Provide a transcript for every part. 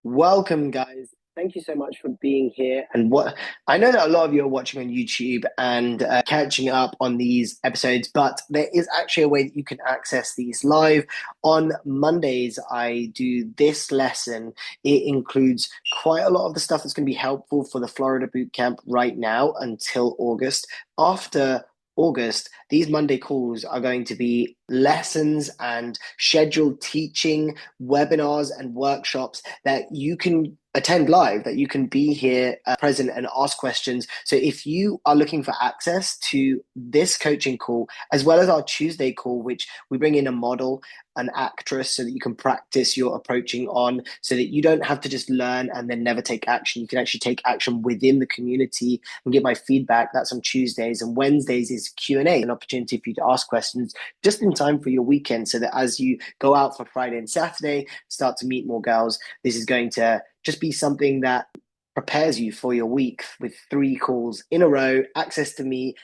Welcome, guys. Thank you so much for being here. And what I know that a lot of you are watching on YouTube and catching up on these episodes, but there is actually a way that you can access these live. On Mondays, I do this lesson. It includes quite a lot of the stuff that's going to be helpful for the Florida boot camp right now until August. After August, these Monday calls are going to be lessons and scheduled teaching, webinars, and workshops that you can attend live, that you can be here present and ask questions. So if you are looking for access to this coaching call, as well as our Tuesday call, which we bring in a model, an actress, so that you can practice your approaching on, so that you don't have to just learn and then never take action. You can actually take action within the community and get my feedback. That's on Tuesdays. And Wednesdays is Q&A, an opportunity for you to ask questions just in time for your weekend, so that as you go out for Friday and Saturday, start to meet more girls, this is going to just be something that prepares you for your week with 3 calls in a row, access to me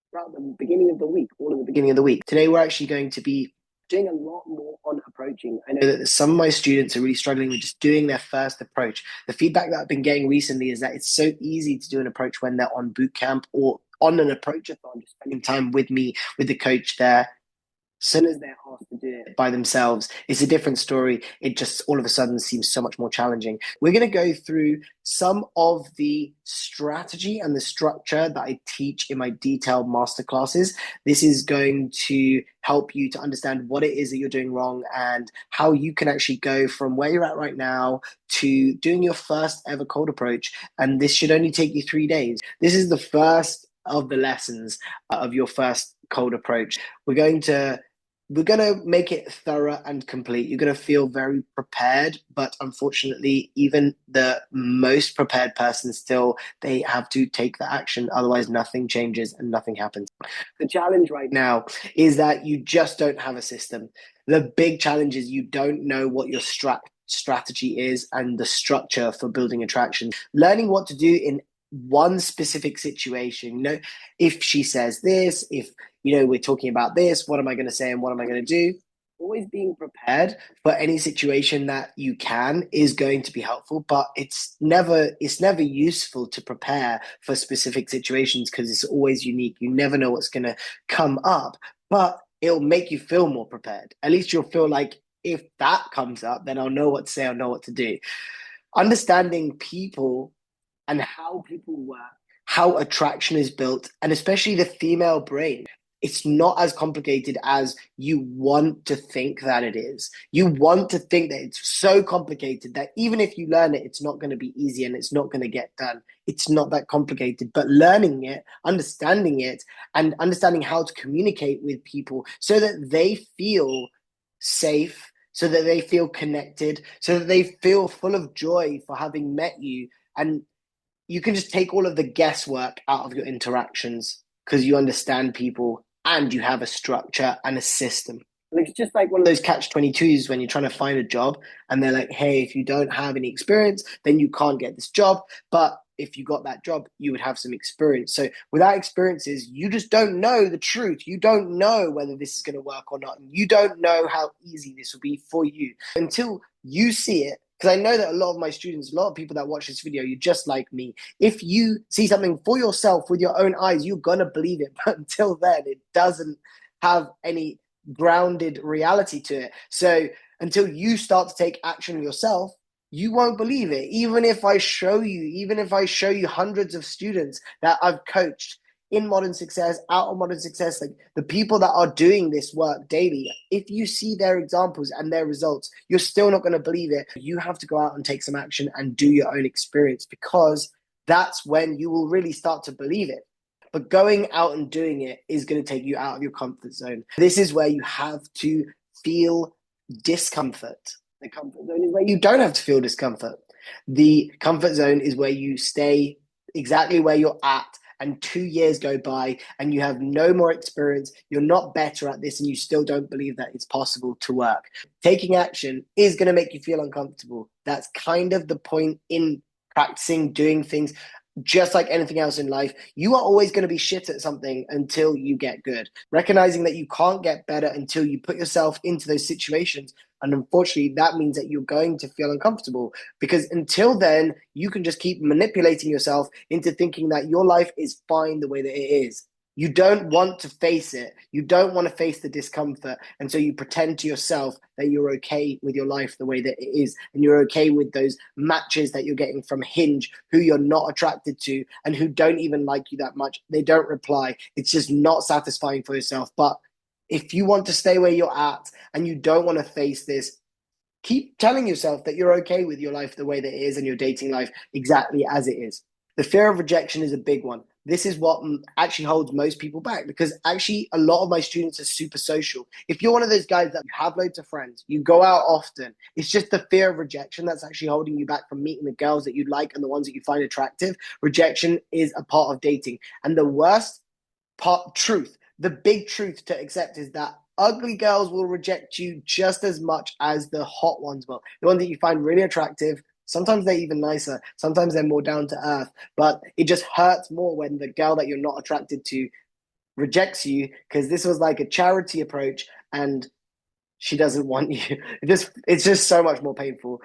throughout the beginning of the week, all of the beginning of the week. Today, we're actually going to be doing a lot more on approaching. I know that some of my students are really struggling with just doing their first approach. The feedback that I've been getting recently is that it's so easy to do an approach when they're on boot camp or on an approach-a-thon, just spending time with me, with the coach there. As soon as they're asked to do it by themselves, it's a different story. It just all of a sudden seems so much more challenging. We're going to go through some of the strategy and the structure that I teach in my detailed masterclasses. This is going to help you to understand what it is that you're doing wrong and how you can actually go from where you're at right now to doing your first ever cold approach. And this should only take you 3 days. This is the first of the lessons of your first cold approach. We're going to make it thorough and complete. You're going to feel very prepared, but unfortunately, even the most prepared person still, they have to take the action. Otherwise, nothing changes and nothing happens. The challenge right now is that you just don't have a system. The big challenge is you don't know what your strategy is and the structure for building attraction. Learning what to do in one specific situation. If she says this, if we're talking about this, what am I going to say and what am I going to do? Always being prepared for any situation that you can is going to be helpful, but it's never useful to prepare for specific situations because it's always unique. You never know what's going to come up, but it'll make you feel more prepared. At least you'll feel like if that comes up, then I'll know what to say, I'll know what to do. Understanding people and how people work, how attraction is built, and especially the female brain. It's not as complicated as you want to think that it is. You want to think that it's so complicated that even if you learn it, it's not going to be easy and it's not going to get done. It's not that complicated, but learning it, and understanding how to communicate with people so that they feel safe, so that they feel connected, so that they feel full of joy for having met you. And you can just take all of the guesswork out of your interactions because you understand people and you have a structure and a system. Like, it's just like one of those catch-22s when you're trying to find a job and they're like, hey, if you don't have any experience, then you can't get this job. But if you got that job, you would have some experience. So without experiences, you just don't know the truth. You don't know whether this is going to work or not. And you don't know how easy this will be for you until you see it. Because I know that a lot of my students, a lot of people that watch this video, you're just like me. If you see something for yourself with your own eyes, you're going to believe it. But until then, it doesn't have any grounded reality to it. So until you start to take action yourself, you won't believe it. Even if I show you hundreds of students that I've coached in Modern Success, out of Modern Success, like the people that are doing this work daily, if you see their examples and their results, you're still not going to believe it. You have to go out and take some action and do your own experience, because that's when you will really start to believe it. But going out and doing it is going to take you out of your comfort zone. This is where you have to feel discomfort. The comfort zone is where you don't have to feel discomfort. The comfort zone is where you stay exactly where you're at, and 2 years go by and you have no more experience, you're not better at this, and you still don't believe that it's possible to work. Taking action is going to make you feel uncomfortable. That's kind of the point in practicing doing things. Just like anything else in life, you are always going to be shit at something until you get good. Recognizing that you can't get better until you put yourself into those situations And unfortunately, that means that you're going to feel uncomfortable because until then, you can just keep manipulating yourself into thinking that your life is fine the way that it is. You don't want to face it. You don't want to face the discomfort. And so you pretend to yourself that you're okay with your life the way that it is. And you're okay with those matches that you're getting from Hinge, who you're not attracted to and who don't even like you that much. They don't reply. It's just not satisfying for yourself. But if you want to stay where you're at and you don't want to face this, keep telling yourself that you're okay with your life the way that it is and your dating life exactly as it is. The fear of rejection is a big one. This is what actually holds most people back because actually a lot of my students are super social. If you're one of those guys that have loads of friends, you go out often, it's just the fear of rejection that's actually holding you back from meeting the girls that you like and the ones that you find attractive. Rejection is a part of dating. And the worst part, truth, the big truth to accept is that ugly girls will reject you just as much as the hot ones will. The ones that you find really attractive, sometimes they're even nicer, sometimes they're more down to earth, but it just hurts more when the girl that you're not attracted to rejects you because this was like a charity approach and she doesn't want you. It's just so much more painful.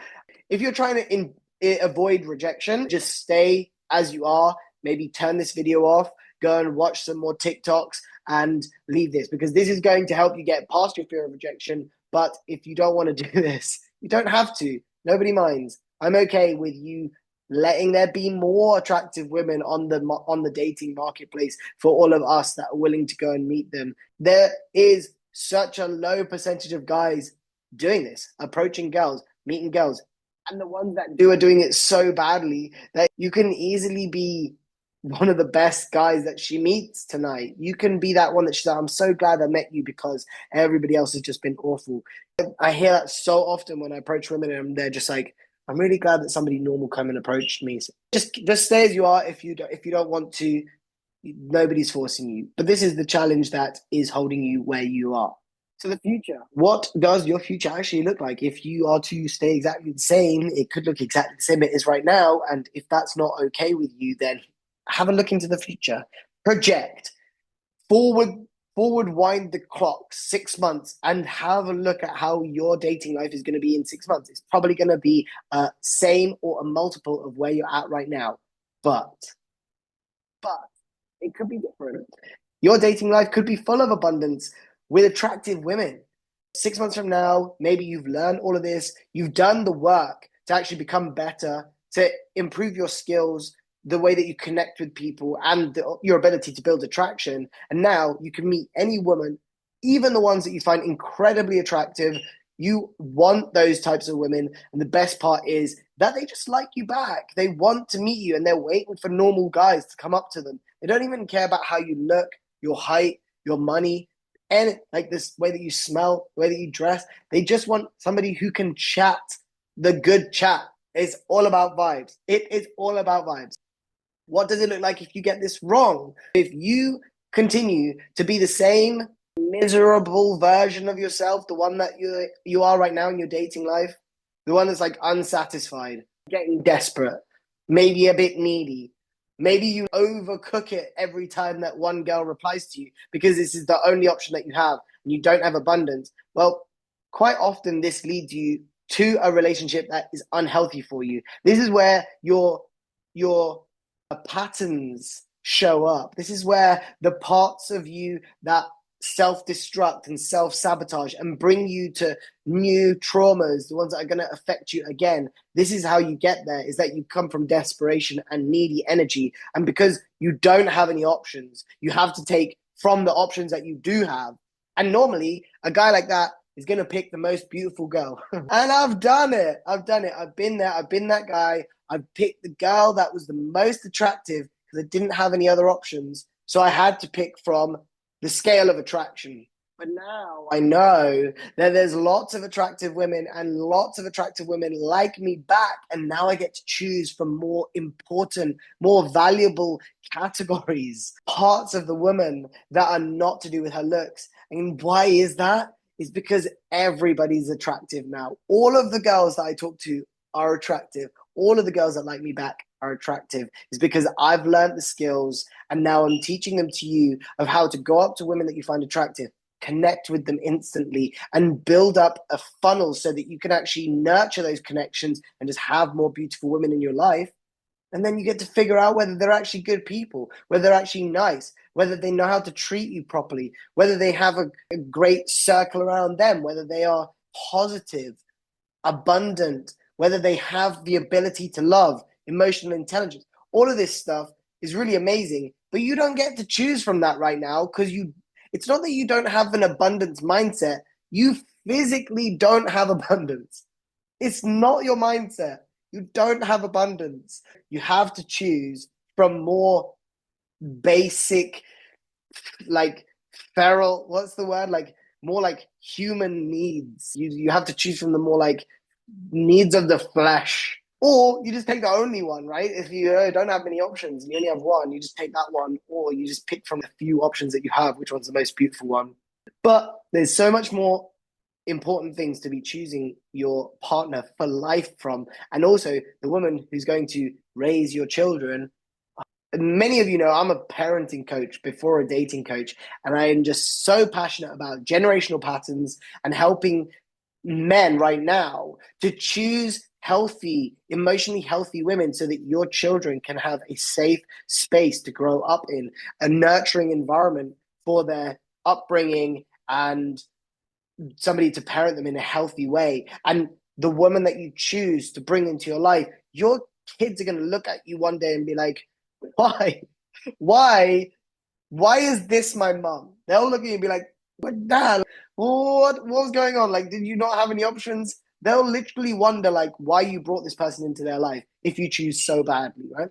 If you're trying to avoid rejection, just stay as you are. Maybe turn this video off, go and watch some more TikToks and leave this because this is going to help you get past your fear of rejection. But if you don't want to do this, you don't have to. Nobody minds. I'm okay with you letting there be more attractive women on the dating marketplace for all of us that are willing to go and meet them. There is such a low percentage of guys doing this, approaching girls, meeting girls. And the ones that do are doing it so badly that you can easily be one of the best guys that she meets tonight. You can be that one that she's like, I'm so glad I met you because everybody else has just been awful. I hear that so often when I approach women and they're just like, I'm really glad that somebody normal came and approached me. So just stay as you are. If you don't want to, nobody's forcing you. But this is the challenge that is holding you where you are. So the future. What does your future actually look like? If you are to stay exactly the same, it could look exactly the same it is right now. And if that's not okay with you, then have a look into the future. Project. Forward wind the clock 6 months and have a look at how your dating life is going to be in 6 months. It's probably going to be a same or a multiple of where you're at right now. But it could be different. Your dating life could be full of abundance with attractive women. 6 months from now, maybe you've learned all of this, you've done the work to actually become better, to improve your skills, the way that you connect with people, and your ability to build attraction. And now you can meet any woman, even the ones that you find incredibly attractive. You want those types of women. And the best part is that they just like you back. They want to meet you and they're waiting for normal guys to come up to them. They don't even care about how you look, your height, your money, and like this way that you smell, the way that you dress. They just want somebody who can chat the good chat. It's all about vibes. It is all about vibes. What does it look like if you get this wrong? If you continue to be the same miserable version of yourself, the one that you are right now in your dating life, the one that's like unsatisfied, getting desperate, maybe a bit needy, maybe you overcook it every time that one girl replies to you because this is the only option that you have and you don't have abundance. Well, quite often this leads you to a relationship that is unhealthy for you. This is where your patterns show up. This is where the parts of you that self-destruct and self-sabotage and bring you to new traumas, the ones that are going to affect you again. This is how you get there, is that you come from desperation and needy energy. And because you don't have any options, you have to take from the options that you do have. And normally a guy like that is going to pick the most beautiful girl. And I've done it. I've been there. I've been that guy. I picked the girl that was the most attractive because I didn't have any other options. So I had to pick from the scale of attraction. But now I know that there's lots of attractive women and lots of attractive women like me back. And now I get to choose from more important, more valuable categories, parts of the woman that are not to do with her looks. And why is that? It's because everybody's attractive now. All of the girls that I talk to are attractive. All of the girls that like me back are attractive. Is because I've learned the skills and now I'm teaching them to you of how to go up to women that you find attractive, connect with them instantly and build up a funnel so that you can actually nurture those connections and just have more beautiful women in your life. And then you get to figure out whether they're actually good people, whether they're actually nice, whether they know how to treat you properly, whether they have a great circle around them, whether they are positive, abundant, whether they have the ability to love, emotional intelligence. All of this stuff is really amazing, but you don't get to choose from that right now because it's not that you don't have an abundance mindset. You physically don't have abundance. It's not your mindset. You don't have abundance. You have to choose from more basic, like feral, what's the word? Like more like human needs. You have to choose from the more like needs of the flesh. Or you just take the only one, right? If you don't have many options, you only have one, you just take that one, or you just pick from the few options that you have, which one's the most beautiful one. But there's so much more important things to be choosing your partner for life from, and also the woman who's going to raise your children. Many of you know I'm a parenting coach before a dating coach, and I am just so passionate about generational patterns and helping men right now to choose healthy, emotionally healthy women so that your children can have a safe space to grow up in, a nurturing environment for their upbringing, and somebody to parent them in a healthy way. And the woman that you choose to bring into your life, your kids are going to look at you one day and be like, why? Why? Why is this my mom? They'll look at you and be like, what, dad? What was going on? Like, did you not have any options? They'll literally wonder like why you brought this person into their life if you choose so badly, right?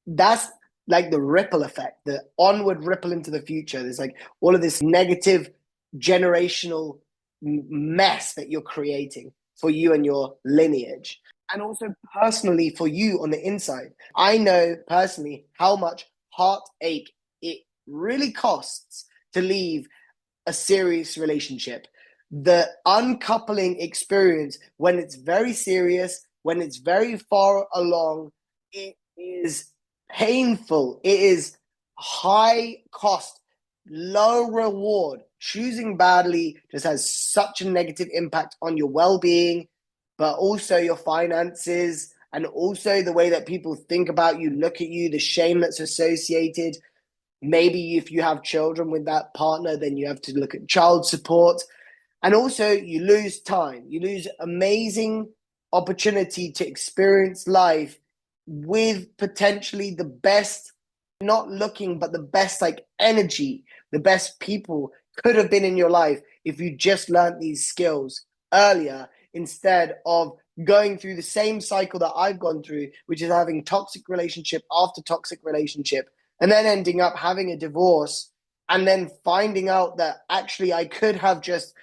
That's like the ripple effect, the onward ripple into the future. There's like all of this negative generational mess that you're creating for you and your lineage. And also personally for you on the inside. I know personally how much heartache it really costs to leave a serious relationship. The uncoupling experience, when it's very serious, when it's very far along, it is painful. It is high cost, low reward. Choosing badly just has such a negative impact on your well being, but also your finances, and also the way that people think about you, look at you, the shame that's associated. Maybe if you have children with that partner, then you have to look at child support. And also, you lose time. You lose amazing opportunity to experience life with potentially the best, not looking, but the best like energy, the best people could have been in your life if you just learned these skills earlier instead of going through the same cycle that I've gone through, which is having toxic relationship after toxic relationship, and then ending up having a divorce, and then finding out that actually I could have just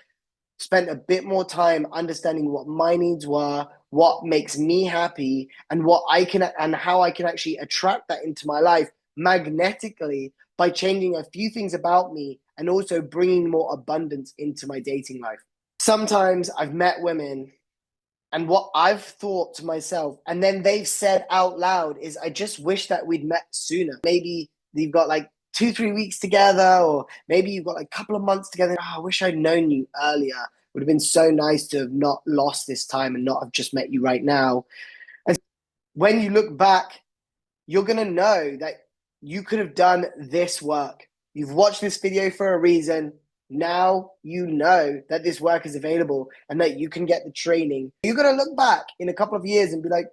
spent a bit more time understanding what my needs were, what makes me happy, and what I can and how I can actually attract that into my life magnetically by changing a few things about me and also bringing more abundance into my dating life. Sometimes I've met women and what I've thought to myself, and then they've said out loud, is I just wish that we'd met sooner. Maybe you've got like 2, 3 weeks together, or maybe you've got like a couple of months together. Oh, I wish I'd known you earlier. Would have been so nice to have not lost this time and not have just met you right now. And when you look back, you're going to know that you could have done this work. You've watched this video for a reason. Now you know that this work is available and that you can get the training. You're going to look back in a couple of years and be like,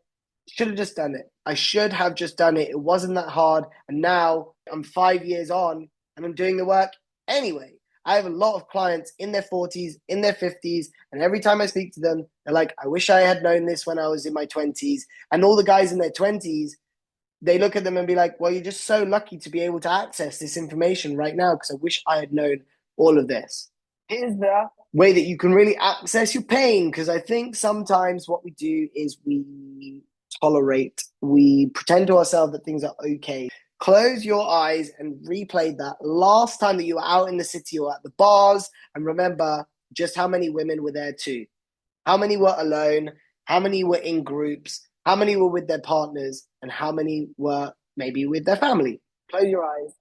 should have just done it. I should have just done it. It wasn't that hard. And now I'm 5 years on and I'm doing the work anyway. I have a lot of clients in their 40s, in their 50s, and every time I speak to them, they're like, I wish I had known this when I was in my 20s. And all the guys in their 20s, they look at them and be like, well, you're just so lucky to be able to access this information right now because I wish I had known all of this. Here's the way that you can really access your pain, because I think sometimes what we do is we tolerate, we pretend to ourselves that things are okay. Close your eyes and replay that last time that you were out in the city or at the bars, and remember just how many women were there too. How many were alone? How many were in groups? How many were with their partners? And how many were maybe with their family? Close your eyes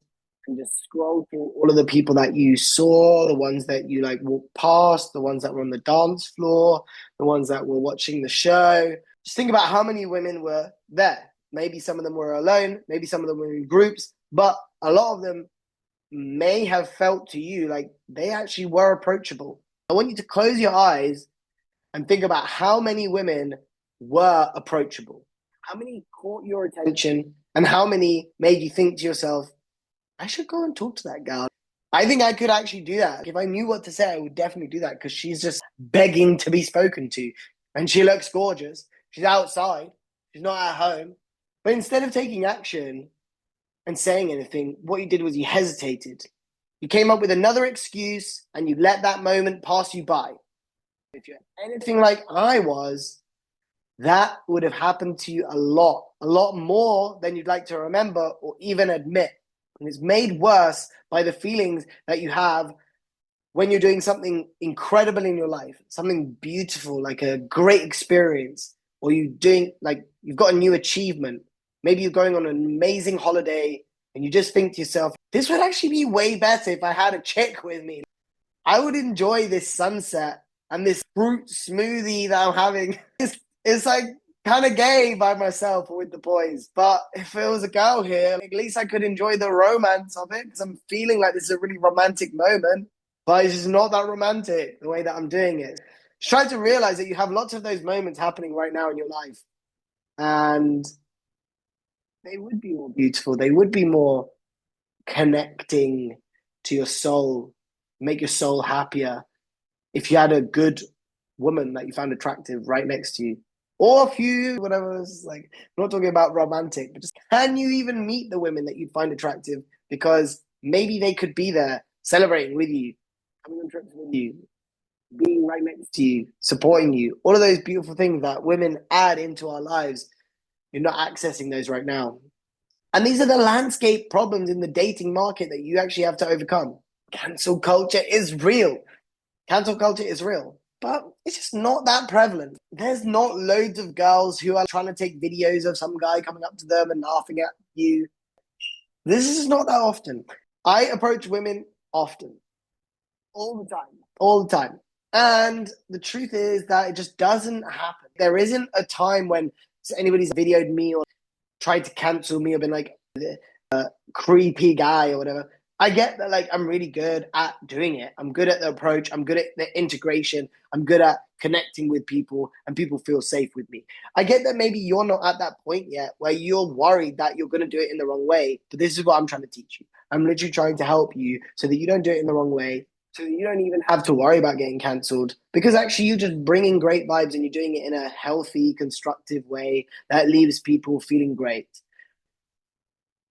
and just scroll through all of the people that you saw, the ones that you like walked past, the ones that were on the dance floor, the ones that were watching the show. Just think about how many women were there. Maybe some of them were alone, maybe some of them were in groups, but a lot of them may have felt to you like they actually were approachable. I want you to close your eyes and think about how many women were approachable, how many caught your attention, and how many made you think to yourself, I should go and talk to that girl. I think I could actually do that. If I knew what to say, I would definitely do that because she's just begging to be spoken to. And she looks gorgeous. She's outside. She's not at home. But instead of taking action and saying anything, what you did was you hesitated. You came up with another excuse and you let that moment pass you by. If you're anything like I was, that would have happened to you a lot more than you'd like to remember or even admit. And it's made worse by the feelings that you have when you're doing something incredible in your life, something beautiful, like a great experience, or you've got a new achievement. Maybe you're going on an amazing holiday and you just think to yourself, this would actually be way better if I had a chick with me. I would enjoy this sunset and this fruit smoothie that I'm having. It's like kind of gay by myself or with the boys. But if there was a girl here, at least I could enjoy the romance of it because I'm feeling like this is a really romantic moment. But it's just not that romantic the way that I'm doing it. Just try to realize that you have lots of those moments happening right now in your life. And they would be more beautiful. They would be more connecting to your soul, make your soul happier. If you had a good woman that you found attractive right next to you, or if you, whatever, it's like, I'm not talking about romantic, but just can you even meet the women that you'd find attractive? Because maybe they could be there celebrating with you, coming on trips with you, being right next to you, supporting you, all of those beautiful things that women add into our lives. You're not accessing those right now. And these are the landscape problems in the dating market that you actually have to overcome. Cancel culture is real. Cancel culture is real, but it's just not that prevalent. There's not loads of girls who are trying to take videos of some guy coming up to them and laughing at you. This is not that often. I approach women often, all the time. And the truth is that it just doesn't happen. There isn't a time when anybody's videoed me or tried to cancel me or been like a creepy guy or whatever. I get that, like, I'm really good at doing it. I'm good at the approach. I'm good at the integration. I'm good at connecting with people and people feel safe with me. I get that maybe you're not at that point yet where you're worried that you're going to do it in the wrong way. But this is what I'm trying to teach you. I'm literally trying to help you so that you don't do it in the wrong way. So you don't even have to worry about getting cancelled because actually you're just bringing great vibes and you're doing it in a healthy, constructive way that leaves people feeling great.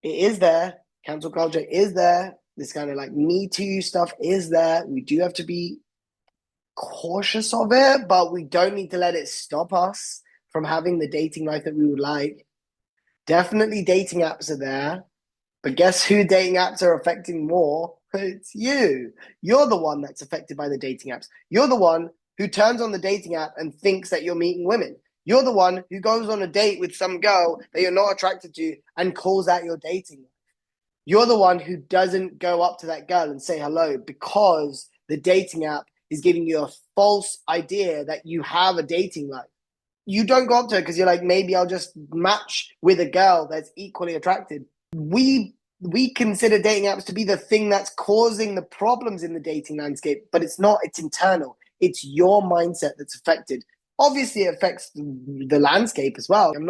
It is there. Cancel culture is there. This kind of like Me Too stuff is there. We do have to be cautious of it, but we don't need to let it stop us from having the dating life that we would like. Definitely dating apps are there, but guess who dating apps are affecting more? It's you. You're the one that's affected by the dating apps. You're the one who turns on the dating app and thinks that you're meeting women. You're the one who goes on a date with some girl that you're not attracted to and calls out your dating. You're the one who doesn't go up to that girl and say hello because the dating app is giving you a false idea that you have a dating life. You don't go up to her because you're like, maybe I'll just match with a girl that's equally attracted. We consider dating apps to be the thing that's causing the problems in the dating landscape, but it's not. It's internal. It's your mindset that's affected. Obviously, it affects the landscape as well. I'm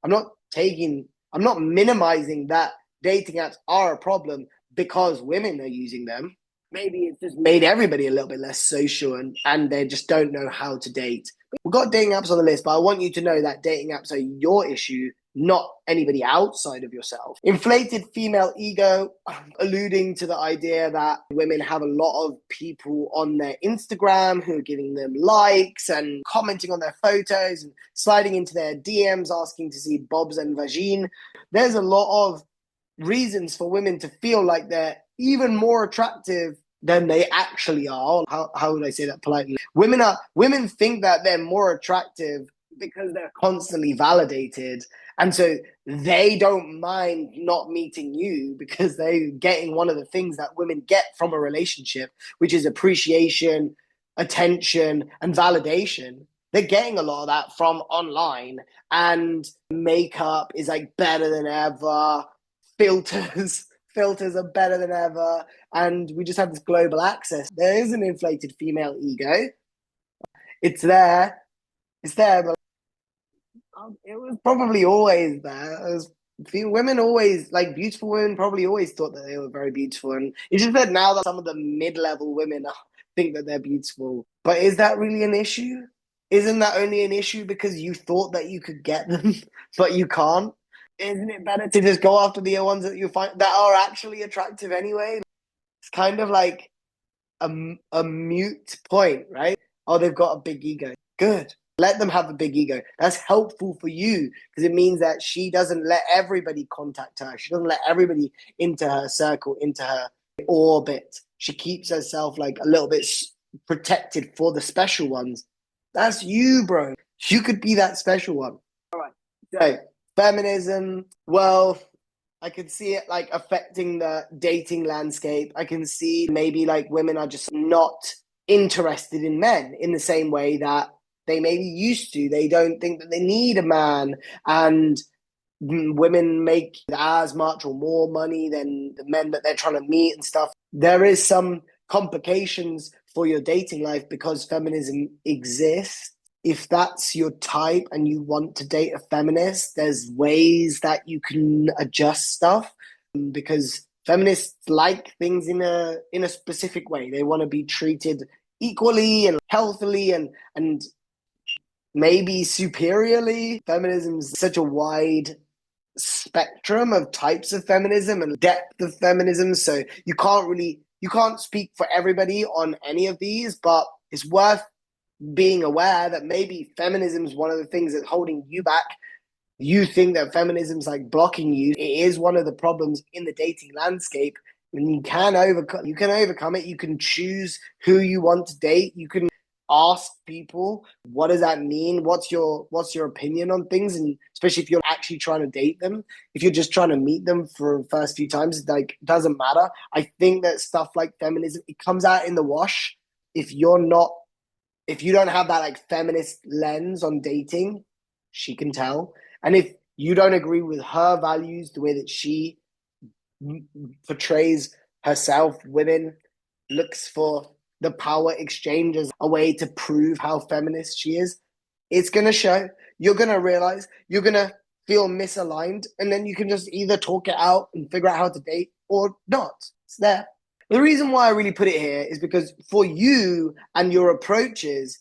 not minimizing that dating apps are a problem because women are using them. Maybe it's just made everybody a little bit less social and they just don't know how to date. We've got dating apps on the list, but I want you to know that dating apps are your issue, not anybody outside of yourself. Inflated female ego, alluding to the idea that women have a lot of people on their Instagram who are giving them likes and commenting on their photos and sliding into their DMs asking to see bobs and vagine. There's a lot of reasons for women to feel like they're even more attractive than they actually are. How would I say that politely? Women think that they're more attractive because they're constantly validated. And so they don't mind not meeting you because they're getting one of the things that women get from a relationship, which is appreciation, attention, and validation. They're getting a lot of that from online, and makeup is like better than ever. Filters, filters are better than ever. And we just have this global access. There is an inflated female ego. It's there. It's there, but it was probably always there. It was, women always, like beautiful women, probably always thought that they were very beautiful. And it's just that now that some of the mid-level women think that they're beautiful. But is that really an issue? Isn't that only an issue because you thought that you could get them, but you can't? Isn't it better to just go after the ones that you find that are actually attractive anyway? It's kind of like a mute point, right? Oh, they've got a big ego. Good. Let them have a big ego. That's helpful for you because it means that she doesn't let everybody contact her. She doesn't let everybody into her circle, into her orbit. She keeps herself like a little bit protected for the special ones. That's you, bro. You could be that special one. All right. So, feminism, well, I could see it like affecting the dating landscape. I can see maybe like women are just not interested in men in the same way that they maybe used to. They don't think that they need a man, and women make as much or more money than the men that they're trying to meet and stuff. There is some complications for your dating life because feminism exists. If that's your type and you want to date a feminist, there's ways that you can adjust stuff because feminists like things in a specific way. They want to be treated equally and healthily and maybe superiorly. Feminism is such a wide spectrum of types of feminism and depth of feminism, so you can't speak for everybody on any of these, but it's worth being aware that maybe feminism is one of the things that's holding you back. You think that feminism's like blocking you. It is one of the problems in the dating landscape, and you can overcome it. You can choose who you want to date. You can ask people, what does that mean? What's your opinion on things? And especially if you're actually trying to date them, if you're just trying to meet them for the first few times, like it doesn't matter. I think that stuff like feminism, it comes out in the wash if you don't have that like feminist lens on dating. She can tell. And if you don't agree with her values, the way that she portrays herself, women, looks for the power exchange as a way to prove how feminist she is, it's going to show. You're going to realize, you're going to feel misaligned, and then you can just either talk it out and figure out how to date or not. It's there. The reason why I really put it here is because for you and your approaches,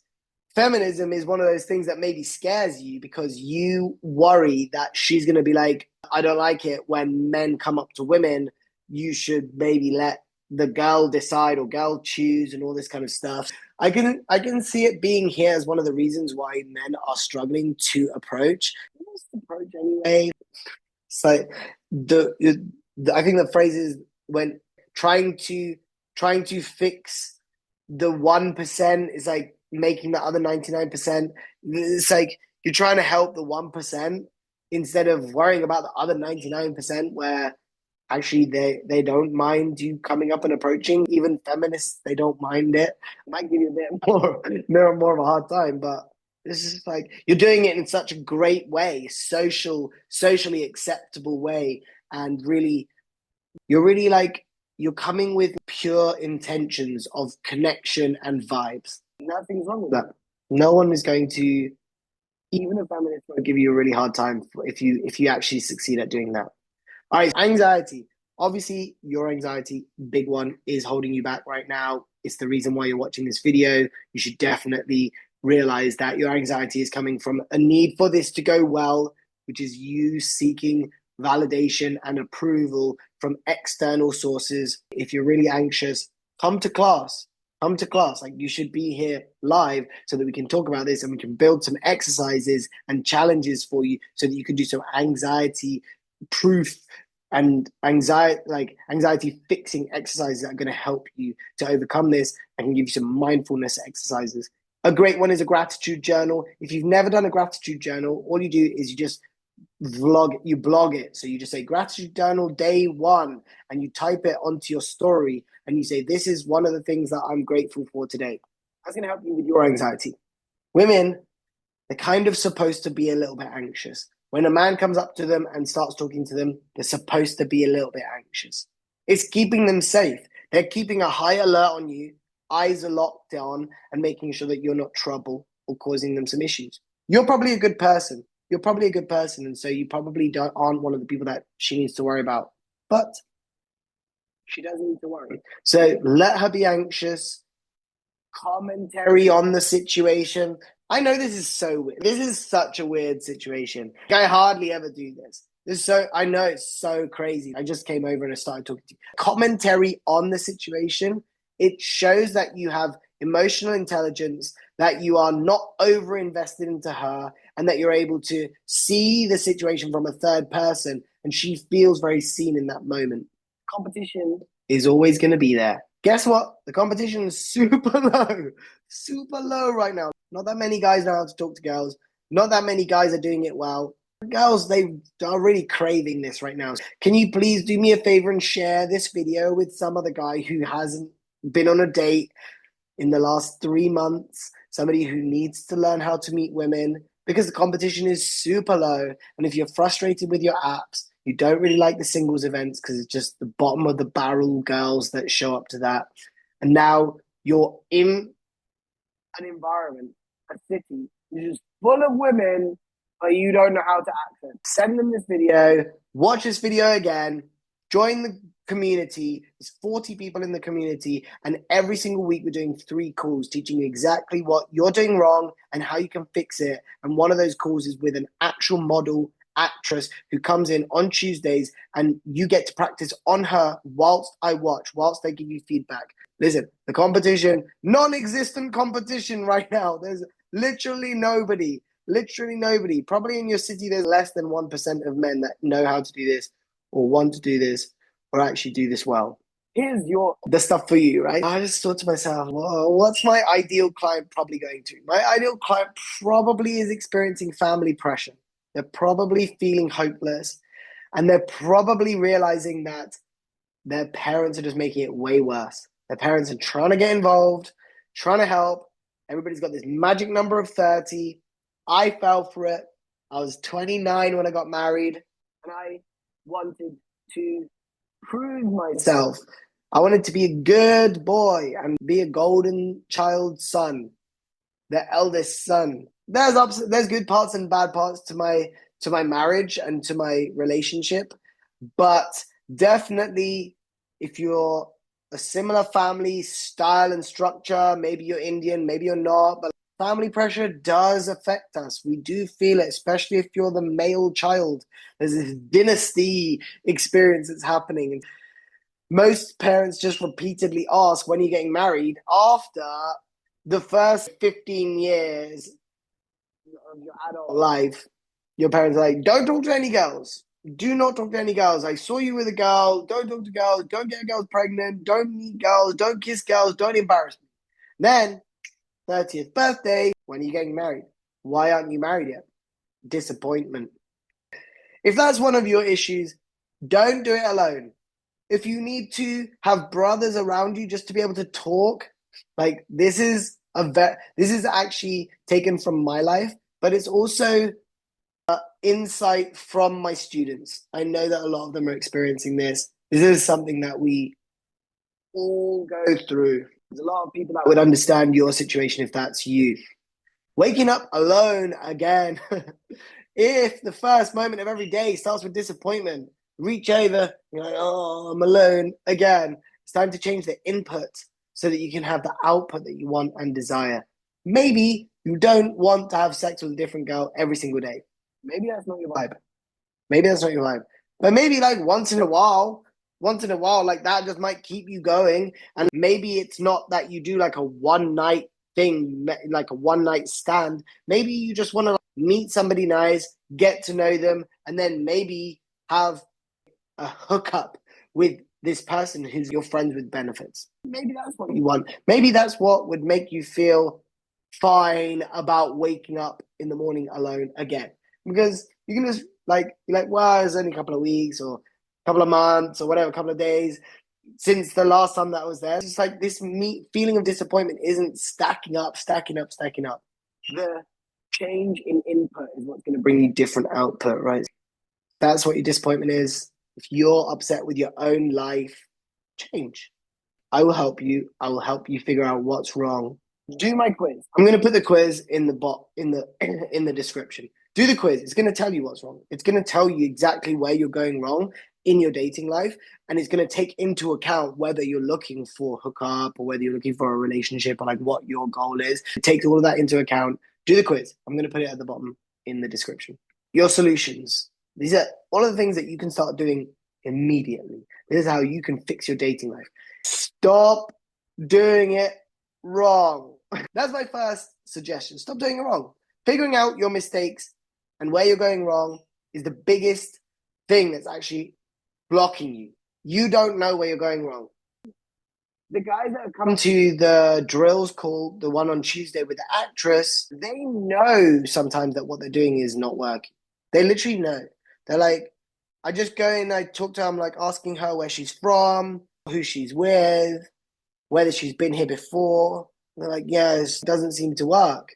feminism is one of those things that maybe scares you because you worry that she's going to be like, I don't like it when men come up to women. You should maybe let the girl decide or girl choose and all this kind of stuff. I can see it being here as one of the reasons why men are struggling to approach. Approach anyway. So I think the phrase is when trying to fix the 1% is like making the other 99%. It's like you're trying to help the 1% instead of worrying about the other 99% where actually they don't mind you coming up and approaching. Even feminists, they don't mind it. It might give you a bit more of a hard time, but this is like you're doing it in such a great way, socially acceptable way, and really you're coming with pure intentions of connection and vibes. Nothing's wrong with that. No one is going to, even a feminist will give you a really hard time if you actually succeed at doing that. All right, anxiety. Obviously, your anxiety, big one, is holding you back right now. It's the reason why you're watching this video. You should definitely realize that your anxiety is coming from a need for this to go well, which is you seeking validation and approval from external sources. If you're really anxious, come to class. Come to class. Like you should be here live so that we can talk about this and we can build some exercises and challenges for you so that you can do some anxiety proof and anxiety fixing exercises that are going to help you to overcome this and can give you some mindfulness exercises. A great one is a gratitude journal. If you've never done a gratitude journal, all you do is you just you blog it. So you just say gratitude journal day 1 and you type it onto your story and you say, this is one of the things that I'm grateful for today. That's going to help you with your anxiety. Women, they're kind of supposed to be a little bit anxious. When a man comes up to them and starts talking to them, they're supposed to be a little bit anxious. It's keeping them safe. They're keeping a high alert on you, eyes are locked on, and making sure that you're not trouble or causing them some issues. You're probably a good person. You're probably a good person, and so you probably aren't one of the people that she needs to worry about. But she doesn't need to worry. So let her be anxious. Commentary on the situation. I know this is so weird. This is such a weird situation. I hardly ever do this. I know it's so crazy. I just came over and I started talking to you. Commentary on the situation. It shows that you have emotional intelligence, that you are not over invested into her, and that you're able to see the situation from a third person, and she feels very seen in that moment. Competition is always going to be there. Guess what? The competition is super low right now. Not that many guys know how to talk to girls. Not that many guys are doing it well. Girls, they are really craving this right now. Can you please do me a favor and share this video with some other guy who hasn't been on a date in the last 3 months? Somebody who needs to learn how to meet women, because the competition is super low. And if you're frustrated with your apps, you don't really like the singles events because it's just the bottom of the barrel girls that show up to that. And now you're in an environment, a city, which is full of women, but you don't know how to access. Send them this video, watch this video again, join the community. There's 40 people in the community, and every single week we're doing 3 calls teaching you exactly what you're doing wrong and how you can fix it. And one of those calls is with an actual model actress who comes in on Tuesdays, and you get to practice on her whilst I watch, whilst they give you feedback. Listen, the competition, non-existent competition right now. There's literally nobody. Probably in your city, there's less than 1% of men that know how to do this or want to do this or actually do this well. Here's the stuff for you, right? I just thought to myself, whoa, what's my ideal client probably going through? My ideal client probably is experiencing family pressure. They're probably feeling hopeless, and they're probably realizing that their parents are just making it way worse. Their parents are trying to get involved, trying to help. Everybody's got this magic number of 30. I fell for it. I was 29 when I got married, and I wanted to prove myself. I wanted to be a good boy and be a golden child son, the eldest son. There's good parts and bad parts to my marriage and to my relationship, but definitely if you're a similar family style and structure, maybe you're Indian, maybe you're not, but family pressure does affect us. We do feel it, especially if you're the male child. There's this dynasty experience that's happening. Most parents just repeatedly ask, when are you getting married? After the first 15 years of your adult life, your parents are like, don't talk to any girls. Do not talk to any girls. I saw you with a girl. Don't talk to girls. Don't get girls pregnant. Don't meet girls. Don't kiss girls. Don't embarrass me. Then, 30th birthday, when are you getting married? Why aren't you married yet? Disappointment. If that's one of your issues, don't do it alone. If you need to have brothers around you just to be able to talk, like this is actually taken from my life, but it's also insight from my students. I know that a lot of them are experiencing this. This is something that we all go through. There's a lot of people that would understand your situation if that's you. Waking up alone again. If the first moment of every day starts with disappointment, reach over, you're like, oh, I'm alone again. It's time to change the input so that you can have the output that you want and desire. Maybe you don't want to have sex with a different girl every single day. Maybe that's not your vibe. But maybe like once in a while, like that just might keep you going. And maybe it's not that you do like a one night thing, like a one night stand. Maybe you just want to meet somebody nice, get to know them, and then maybe have a hookup with this person who's your friends with benefits. Maybe that's what you want. Maybe that's what would make you feel fine about waking up in the morning alone again. Because you can just you're like, well, it's only a couple of weeks or a couple of months or whatever, a couple of days since the last time that I was there. It's just like this feeling of disappointment isn't stacking up, stacking up, stacking up. The change in input is what's going to bring you different output, right? That's what your disappointment is. If you're upset with your own life, change. I will help you. I will help you figure out what's wrong. Do my quiz. I'm going to put the quiz in the in the description. Do the quiz. It's going to tell you what's wrong. It's going to tell you exactly where you're going wrong in your dating life, and it's going to take into account whether you're looking for hookup or whether you're looking for a relationship or like what your goal is. It takes all of that into account. Do the quiz. I'm going to put it at the bottom in the description. Your solutions. These are all of the things that you can start doing immediately. This is how you can fix your dating life. Stop doing it wrong. That's my first suggestion. Stop doing it wrong. Figuring out your mistakes and where you're going wrong is the biggest thing that's actually blocking you. You don't know where you're going wrong. The guys that have come to the drills call, the one on Tuesday with the actress, they know sometimes that what they're doing is not working. They literally know. They're like, I just go in, I talk to her, I'm like asking her where she's from, who she's with, whether she's been here before. They're like, yes, it doesn't seem to work.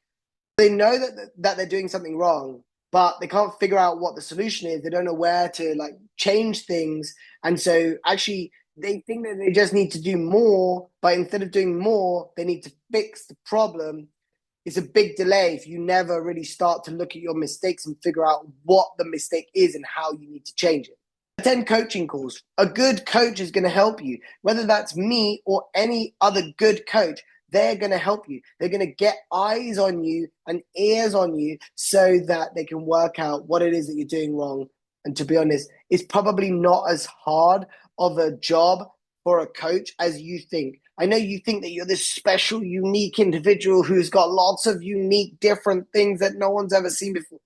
They know that they're doing something wrong, but they can't figure out what the solution is. They don't know where to like change things. And so actually they think that they just need to do more, but instead of doing more, they need to fix the problem. It's a big delay if you never really start to look at your mistakes and figure out what the mistake is and how you need to change it. Attend coaching calls. A good coach is going to help you, whether that's me or any other good coach. They're going to help you. They're going to get eyes on you and ears on you so that they can work out what it is that you're doing wrong. And to be honest, it's probably not as hard of a job for a coach as you think. I know you think that you're this special, unique individual who's got lots of unique, different things that no one's ever seen before.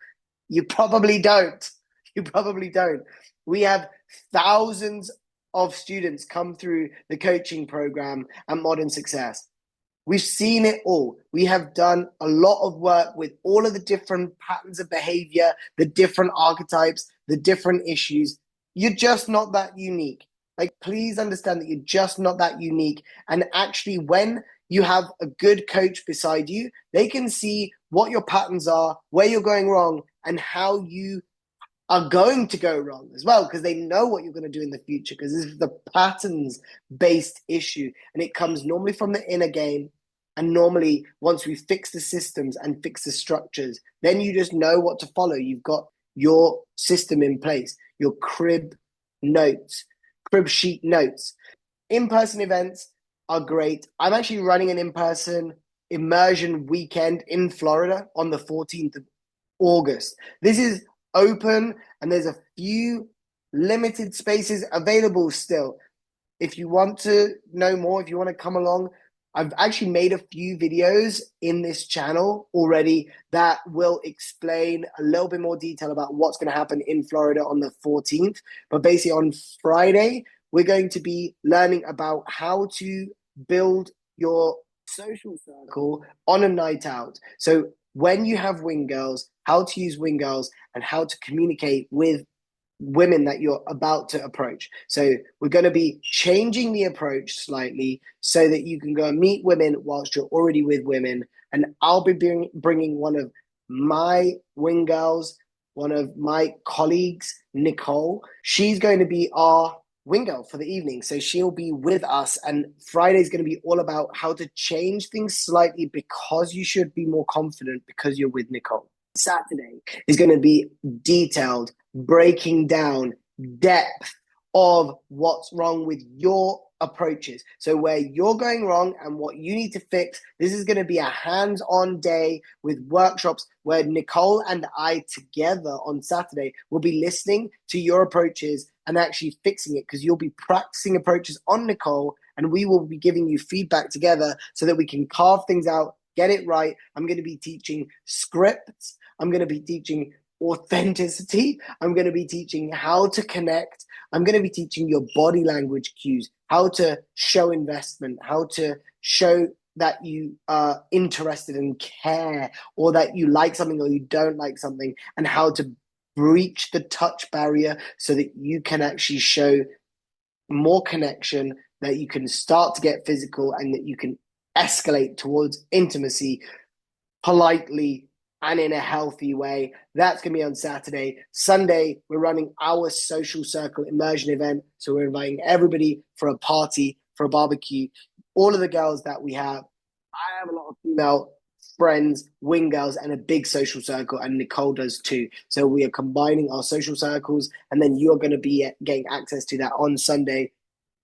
You probably don't. You probably don't. We have thousands of students come through the coaching program at Modern Success. We've seen it all. We have done a lot of work with all of the different patterns of behavior, the different archetypes, the different issues. You're just not that unique. Like, please understand that you're just not that unique. And actually, when you have a good coach beside you, they can see what your patterns are, where you're going wrong, and how you are going to go wrong as well, because they know what you're going to do in the future, because this is the patterns based issue, and it comes normally from the inner game. And normally once we fix the systems and fix the structures, then you just know what to follow. You've got your system in place, your crib sheet notes. In-person events are great. I'm actually running an in-person immersion weekend in Florida on the 14th of August. This is open and there's a few limited spaces available still. If you want to know more, if you want to come along, I've actually made a few videos in this channel already that will explain a little bit more detail about what's going to happen in Florida on the 14th. But basically on Friday, we're going to be learning about how to build your social circle on a night out. So when you have wing girls, how to use wing girls and how to communicate with women that you're about to approach. So we're going to be changing the approach slightly so that you can go and meet women whilst you're already with women. And I'll be bringing one of my wing girls, one of my colleagues, Nicole. She's going to be our wing girl for the evening. So she'll be with us. And Friday's going to be all about how to change things slightly because you should be more confident because you're with Nicole. Saturday is going to be detailed, breaking down depth of what's wrong with your approaches. So where you're going wrong and what you need to fix. This is going to be a hands-on day with workshops where Nicole and I together on Saturday will be listening to your approaches and actually fixing it, because you'll be practicing approaches on Nicole and we will be giving you feedback together so that we can carve things out, get it right. I'm going to be teaching scripts. I'm going to be teaching authenticity. I'm going to be teaching how to connect. I'm going to be teaching your body language cues, how to show investment, how to show that you are interested and care, or that you like something or you don't like something, and how to breach the touch barrier so that you can actually show more connection, that you can start to get physical, and that you can escalate towards intimacy politely and in a healthy way. That's going to be on Saturday. Sunday, we're running our social circle immersion event. So we're inviting everybody for a party, for a barbecue. All of the girls that we have, I have a lot of female friends, wing girls, and a big social circle, and Nicole does too. So we are combining our social circles, and then you're going to be getting access to that on Sunday.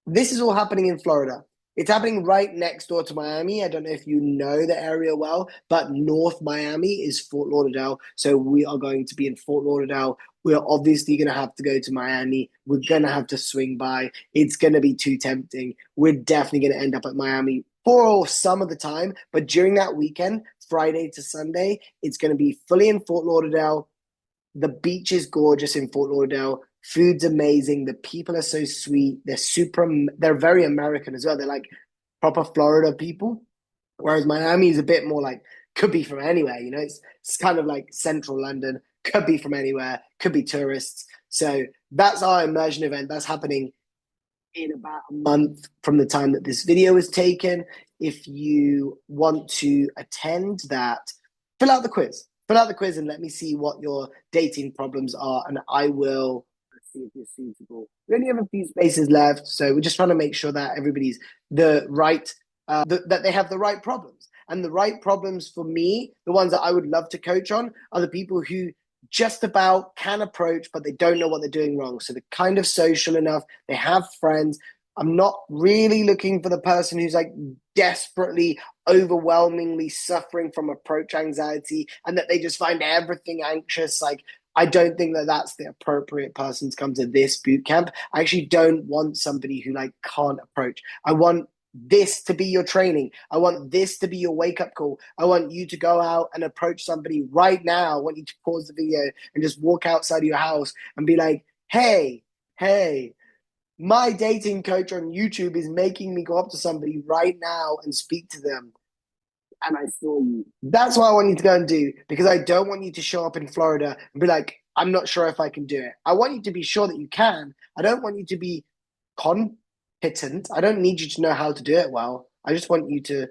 This is all happening in Florida. It's happening right next door to Miami. I don't know if you know the area well, but North Miami is Fort Lauderdale. So we are going to be in Fort Lauderdale. We're obviously going to have to go to Miami. We're going to have to swing by. It's going to be too tempting. We're definitely going to end up at Miami for some of the time. But during that weekend, Friday to Sunday, it's going to be fully in Fort Lauderdale. The beach is gorgeous in Fort Lauderdale. Food's amazing. The people are so sweet. They're very American as well. They're like proper Florida people. Whereas Miami is a bit more like, could be from anywhere, it's kind of like central London, could be from anywhere, could be tourists. So that's our immersion event. That's happening in about a month from the time that this video is taken. If you want to attend that, fill out the quiz. Fill out the quiz and let me see what your dating problems are, and I will see if you're suitable. We only have a few spaces left, so we're just trying to make sure that everybody's that they have the right problems. And the right problems for me, the ones that I would love to coach on, are the people who just about can approach, but they don't know what they're doing wrong. So they're kind of social enough, they have friends. I'm not really looking for the person who's like desperately, overwhelmingly suffering from approach anxiety and that they just find everything anxious. Like, I don't think that that's the appropriate person to come to this boot camp. I actually don't want somebody who like can't approach. I want this to be your training. I want this to be your wake up call. I want you to go out and approach somebody right now. I want you to pause the video and just walk outside of your house and be like, hey, my dating coach on YouTube is making me go up to somebody right now and speak to them. And I saw you. That's what I want you to go and do, because I don't want you to show up in Florida and be like, I'm not sure if I can do it. I want you to be sure that you can. I don't want you to be competent. I don't need you to know how to do it well. I just want you to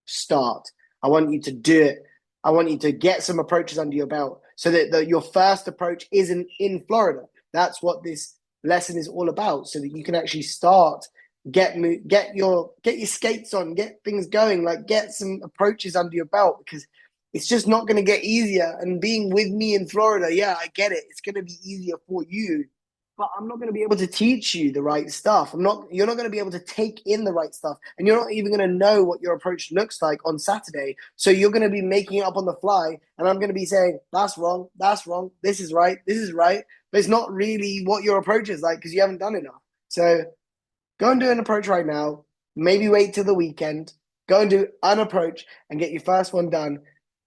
start. I want you to do it. I want you to get some approaches under your belt so that your first approach isn't in Florida. That's what this lesson is all about, so that you can actually start, get your skates on, get things going, like get some approaches under your belt, because it's just not going to get easier. And being with me in Florida, yeah, I get it. It's going to be easier for you, but I'm not going to be able to teach you the right stuff. You're not going to be able to take in the right stuff. And you're not even going to know what your approach looks like on Saturday. So you're going to be making it up on the fly. And I'm going to be saying, that's wrong. That's wrong. This is right. This is right. But it's not really what your approach is like, because you haven't done enough. So go and do an approach right now. Maybe wait till the weekend. Go and do an approach and get your first one done.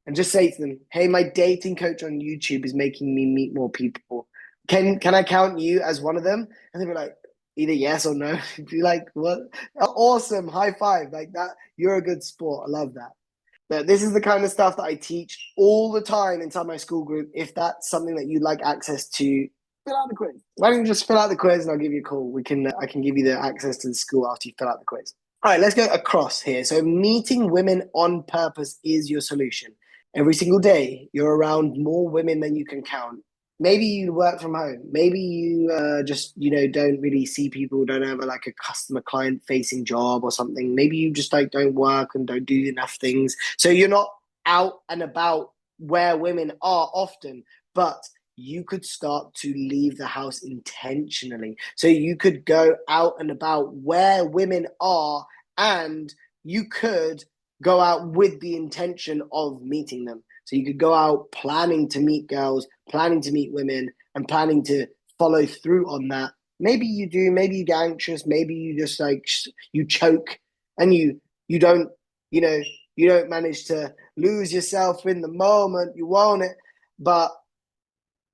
And just say to them, hey, my dating coach on YouTube is making me meet more people. Can I count you as one of them? And they'll be like, either yes or no. Be like, what? Awesome, high five. Like that, you're a good sport. I love that. But this is the kind of stuff that I teach all the time inside my school group. If that's something that you'd like access to, fill out the quiz. Why don't you just fill out the quiz and I'll give you a call. I can give you the access to the school after you fill out the quiz. All right, let's go across here. So meeting women on purpose is your solution. Every single day, you're around more women than you can count. Maybe you work from home. Maybe you just don't really see people, don't have like a customer client facing job or something. Maybe you just like don't work and don't do enough things, so you're not out and about where women are often. But you could start to leave the house intentionally, so you could go out and about where women are, and you could go out with the intention of meeting them. So you could go out planning to meet girls, planning to meet women, and planning to follow through on that. Maybe you do, maybe you get anxious, maybe you just like you choke and you don't, you don't manage to lose yourself in the moment. You want it, but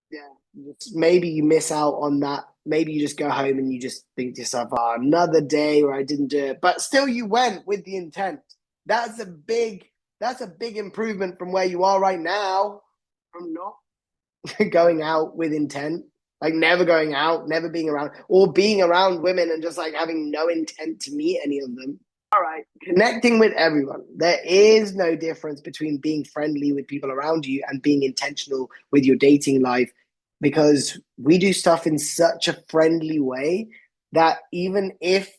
yeah, maybe you miss out on that. Maybe you just go home and you just think to yourself, oh, another day where I didn't do it. But still you went with the intent. That's a big that's a big improvement from where you are right now, from not going out with intent, like never going out, never being around, or being around women and just like having no intent to meet any of them. All right, connecting with everyone. There is no difference between being friendly with people around you and being intentional with your dating life, because we do stuff in such a friendly way that even if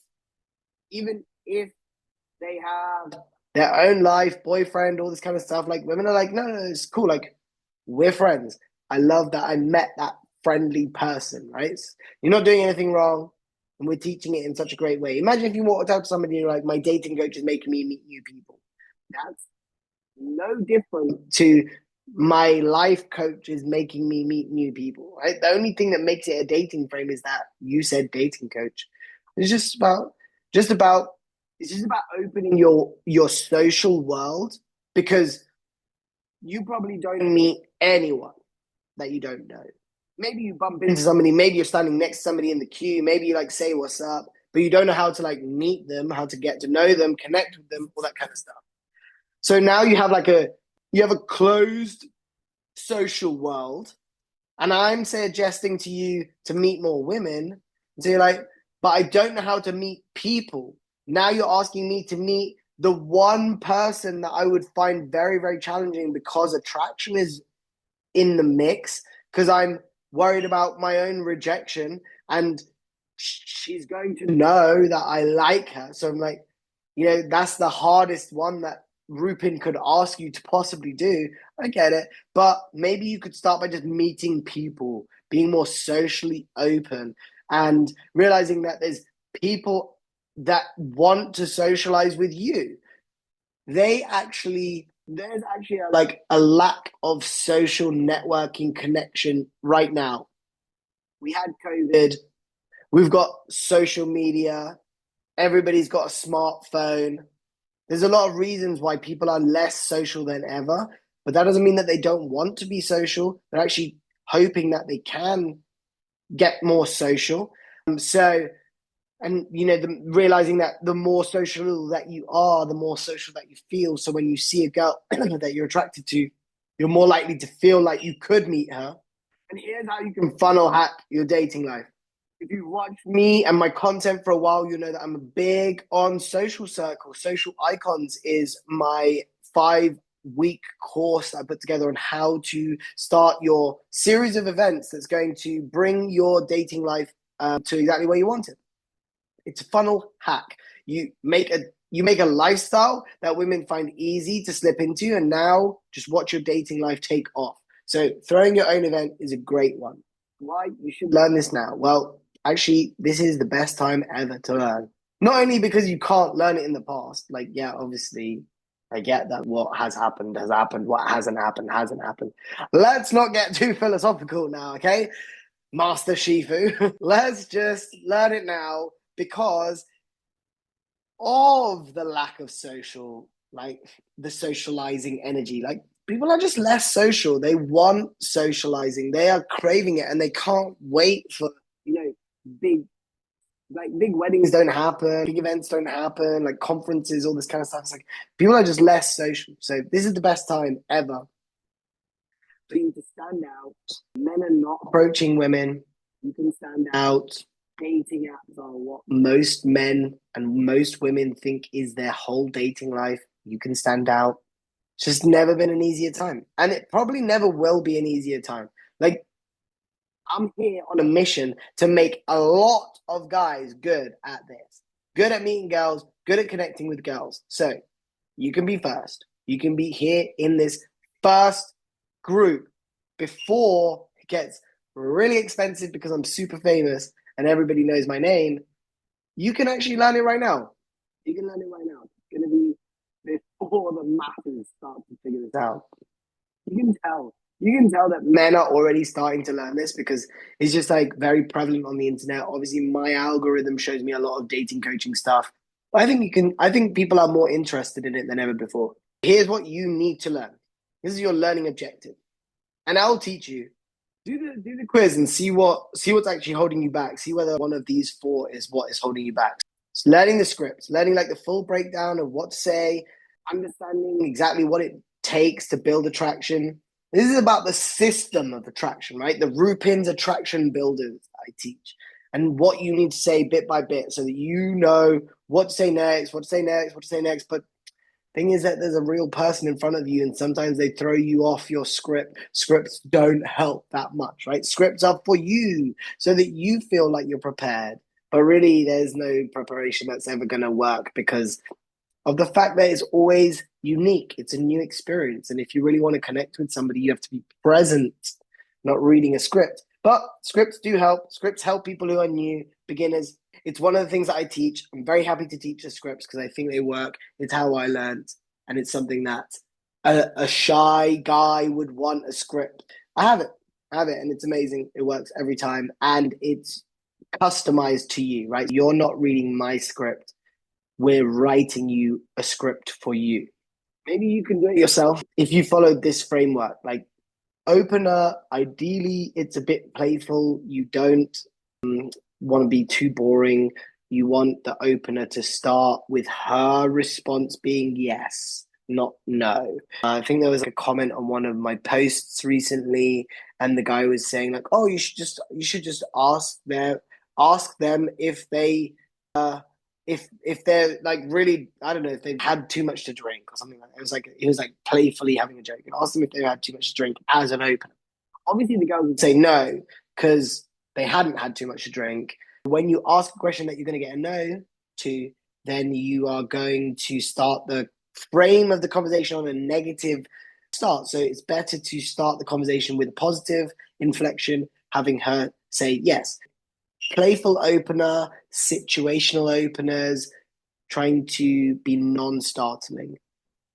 they have their own life, boyfriend, all this kind of stuff, like women are like, no, no, it's cool. Like, we're friends. I love that I met that friendly person, right? You're not doing anything wrong, and we're teaching it in such a great way. Imagine if you walked out to somebody and you're like, my dating coach is making me meet new people. That's no different to my life coach is making me meet new people, right? The only thing that makes it a dating frame is that you said dating coach. It's just about it's just about opening your social world, because you probably don't meet anyone that you don't know. Maybe you bump into somebody, maybe you're standing next to somebody in the queue, maybe you like say what's up, but you don't know how to like meet them, how to get to know them, connect with them, all that kind of stuff. So now you have a closed social world, and I'm suggesting to you to meet more women. So you're like, but I don't know how to meet people. Now you're asking me to meet the one person that I would find very, very challenging, because attraction is in the mix, because I'm worried about my own rejection, and she's going to know that I like her. So I'm like, that's the hardest one that Rupin could ask you to possibly do. I get it. But maybe you could start by just meeting people, being more socially open, and realizing that people that want to socialize with you. There's actually a lack of social networking connection right now. We had COVID, we've got social media, everybody's got a smartphone. There's a lot of reasons why people are less social than ever, but that doesn't mean that they don't want to be social. They're actually hoping that they can get more social. Realizing that the more social that you are, the more social that you feel. So when you see a girl that you're attracted to, you're more likely to feel like you could meet her. And here's how you can funnel hack your dating life. If you've watched me and my content for a while, you know that I'm big on social circles. Social icons is my 5-week course I put together on how to start your series of events that's going to bring your dating life to exactly where you want it. It's a funnel hack. You make a lifestyle that women find easy to slip into, and now just watch your dating life take off. So throwing your own event is a great one. Why you should learn this now? Well, actually, this is the best time ever to learn. Not only because you can't learn it in the past, like, yeah, obviously, I get that what has happened, what hasn't happened, hasn't happened. Let's not get too philosophical now, okay? Master Shifu. Let's just learn it now, because of the lack of the socializing energy. Like, people are just less social. They want socializing. They are craving it, and they can't wait for, big big weddings don't happen, big events don't happen, like conferences, all this kind of stuff. It's like people are just less social. So this is the best time ever for you to stand out. Men are not approaching women. You can stand out. Dating apps are what most men and most women think is their whole dating life. You can stand out. It's just never been an easier time. And it probably never will be an easier time. Like, I'm here on a mission to make a lot of guys good at this, good at meeting girls, good at connecting with girls. So you can be first. You can be here in this first group before it gets really expensive, because I'm super famous and everybody knows my name. You can actually learn it right now. You can learn it right now. It's going to be before the masses start to figure this out. You can tell. You can tell that men are already starting to learn this, because it's just like very prevalent on the internet. Obviously, my algorithm shows me a lot of dating coaching stuff. But I think people are more interested in it than ever before. Here's what you need to learn. This is your learning objective. And I'll teach you. Do the quiz and see what's actually holding you back. See whether one of these 4 is what is holding you back. It's learning the script, learning like the full breakdown of what to say, understanding exactly what it takes to build attraction. This is about the system of attraction, right? The Rupin's attraction builders I teach, and what you need to say bit by bit so that you know what to say next, what to say next, what to say next. But thing is that there's a real person in front of you, and sometimes they throw you off your script. Scripts don't help that much, right? Scripts are for you so that you feel like you're prepared. But really, there's no preparation that's ever going to work because of the fact that it's always unique. It's a new experience. And if you really want to connect with somebody, you have to be present, not reading a script. But scripts do help. Scripts help people who are new, beginners. It's one of the things that I teach. I'm very happy to teach the scripts because I think they work. It's how I learned. And it's something that a shy guy would want a script. I have it. I have it. And it's amazing. It works every time. And it's customized to you, right? You're not reading my script. We're writing you a script for you. Maybe you can do it yourself if you follow this framework. Like opener, ideally, it's a bit playful. You don't want to be too boring. You want the opener to start with her response being yes, not no. I think there was a comment on one of my posts recently, and the guy was saying like, "Oh, you should just ask them if they if they're like really, I don't know, if they've had too much to drink or something like that." It was like he was like playfully having a joke and asked them if they had too much to drink as an opener. Obviously, the girls would say no because they hadn't had too much to drink. When you ask a question that you're going to get a no to, then you are going to start the frame of the conversation on a negative start. So it's better to start the conversation with a positive inflection, having her say yes. Playful opener, situational openers, trying to be non-startling.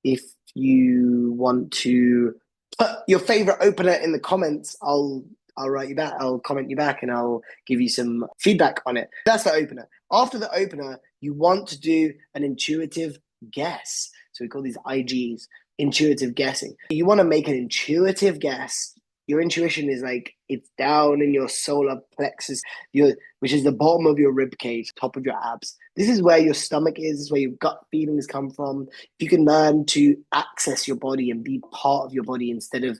If you want to put your favorite opener in the comments, I'll write you back. I'll comment you back, and I'll give you some feedback on it. That's the opener. After the opener, you want to do an intuitive guess. So we call these IGs, intuitive guessing. You want to make an intuitive guess. Your intuition is like it's down in your solar plexus, which is the bottom of your rib cage, top of your abs. This is where your stomach is. This is where your gut feelings come from. If you can learn to access your body and be part of your body instead of